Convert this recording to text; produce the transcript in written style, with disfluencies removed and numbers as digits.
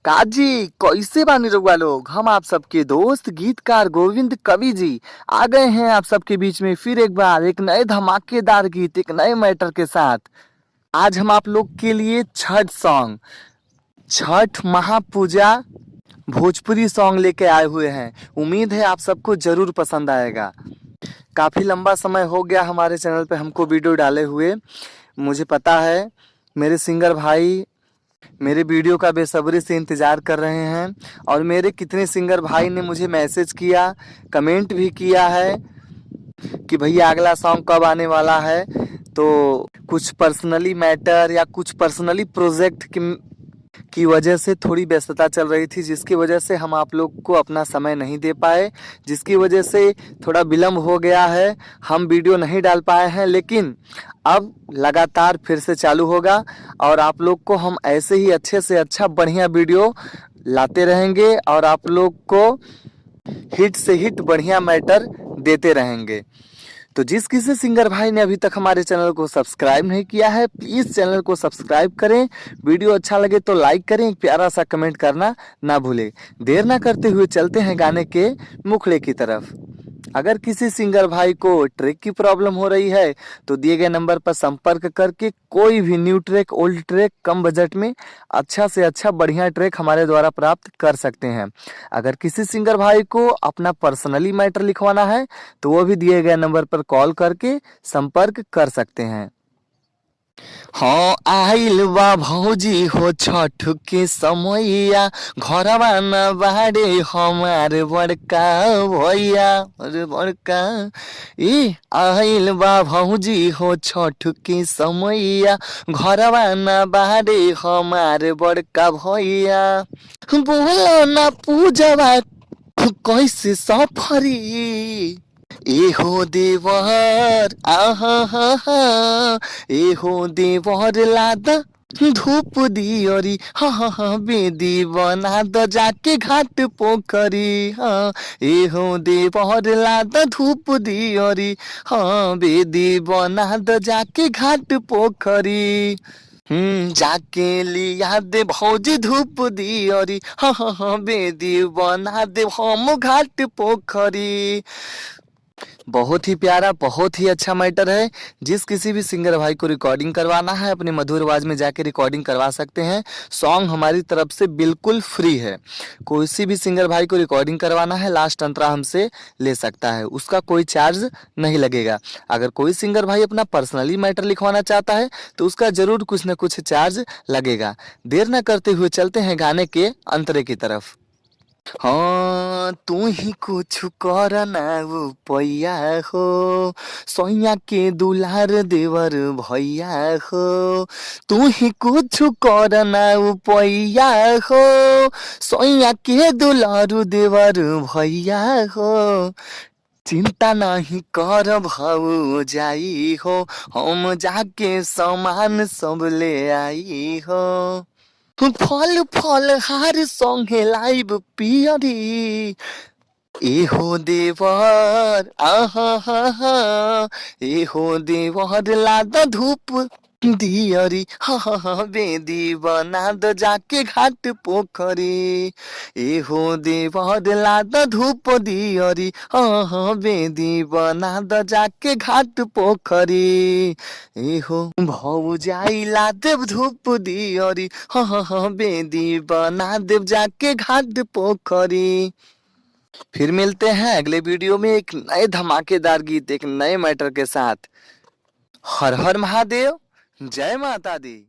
काजी कैसे बानी रउआ लोग। हम आप सबके दोस्त गीतकार गोविंद कवि जी आ गए हैं आप सबके बीच में फिर एक बार एक नए धमाकेदार गीत एक नए मैटर के साथ। आज हम आप लोग के लिए छठ सॉन्ग, छठ महापूजा भोजपुरी सॉन्ग लेके आए हुए हैं। उम्मीद है आप सबको जरूर पसंद आएगा। काफ़ी लंबा समय हो गया हमारे चैनल पे हमको वीडियो डाले हुए। मुझे पता है मेरे सिंगर भाई मेरे वीडियो का बेसब्री से इंतज़ार कर रहे हैं और मेरे कितने सिंगर भाई ने मुझे मैसेज किया, कमेंट भी किया है कि भैया अगला सॉन्ग कब आने वाला है। तो कुछ पर्सनली मैटर या कुछ पर्सनली प्रोजेक्ट की वजह से थोड़ी व्यस्तता चल रही थी, जिसकी वजह से हम आप लोग को अपना समय नहीं दे पाए, जिसकी वजह से थोड़ा विलम्ब हो गया है, हम वीडियो नहीं डाल पाए हैं। लेकिन अब लगातार फिर से चालू होगा और आप लोग को हम ऐसे ही अच्छे से अच्छा बढ़िया वीडियो लाते रहेंगे और आप लोग को हिट से हिट बढ़िया मैटर देते रहेंगे। तो जिस किसी सिंगर भाई ने अभी तक हमारे चैनल को सब्सक्राइब नहीं किया है, प्लीज़ चैनल को सब्सक्राइब करें। वीडियो अच्छा लगे तो लाइक करें, एक प्यारा सा कमेंट करना ना भूलें। देर ना करते हुए चलते हैं गाने के मुखड़े की तरफ। अगर किसी सिंगर भाई को ट्रैक की प्रॉब्लम हो रही है तो दिए गए नंबर पर संपर्क करके कोई भी न्यू ट्रैक, ओल्ड ट्रैक कम बजट में अच्छा से अच्छा बढ़िया ट्रैक हमारे द्वारा प्राप्त कर सकते हैं। अगर किसी सिंगर भाई को अपना पर्सनली मैटर लिखवाना है तो वो भी दिए गए नंबर पर कॉल करके संपर्क कर सकते हैं। हाँ आइल बा भौजी हो छठ के समैया, घरवा न बाड़े हमार बड़का भैया। अरे बड़का ए आइल बा भौजी हो छठ के समैया, घरवा न बाड़े हमार बड़का भैया। बोलो न पूजवा कैसे सफरी एहो देवर एहो देवर लाद धूप दियोरी बेदी बना द जाके घाट पोखरी। एहो देवर लाद धूप दियोरी बेदी बना द जाके घाट पोखरी। जाके लिया दे भौजी धूप दियोरी बेदी बना दे हम घाट पोखरी। बहुत ही प्यारा, बहुत ही अच्छा मैटर है। जिस किसी भी सिंगर भाई को रिकॉर्डिंग करवाना है अपनी मधुर आवाज़ में जाके रिकॉर्डिंग करवा सकते हैं। सॉन्ग हमारी तरफ से बिल्कुल फ्री है। कोई सी भी सिंगर भाई को रिकॉर्डिंग करवाना है लास्ट अंतरा हमसे ले सकता है, उसका कोई चार्ज नहीं लगेगा। अगर कोई सिंगर भाई अपना पर्सनली मैटर लिखवाना चाहता है तो उसका ज़रूर कुछ न कुछ चार्ज लगेगा। देर न करते हुए चलते हैं गाने के अंतरे की तरफ। हाँ तू ही कुछ कर ना पैया हो, सैया के दुलार देवर भैया हो। तू ही कुछ कर ना पैया हो, सैया के दुलार देवर भैया हो। चिंता नहीं कर भाऊ जाई हो, हम जाके सामान सब ले आई हो। फल फल हार संगे लाइव पियरी एहो देवर एहो देवर लाद धूप दियरी बेदी बना द जाके घाट पोखरी। एहो देवर लाद धूप दियरी बेदी बना द जाके घाट पोखरी। एहो भौजाई ला देव धूप दियरी बेदी बना देव जाके घाट पोखरी। फिर मिलते हैं अगले वीडियो में एक नए धमाकेदार गीत एक नए मैटर के साथ। हर हर महादेव, जय माता दी।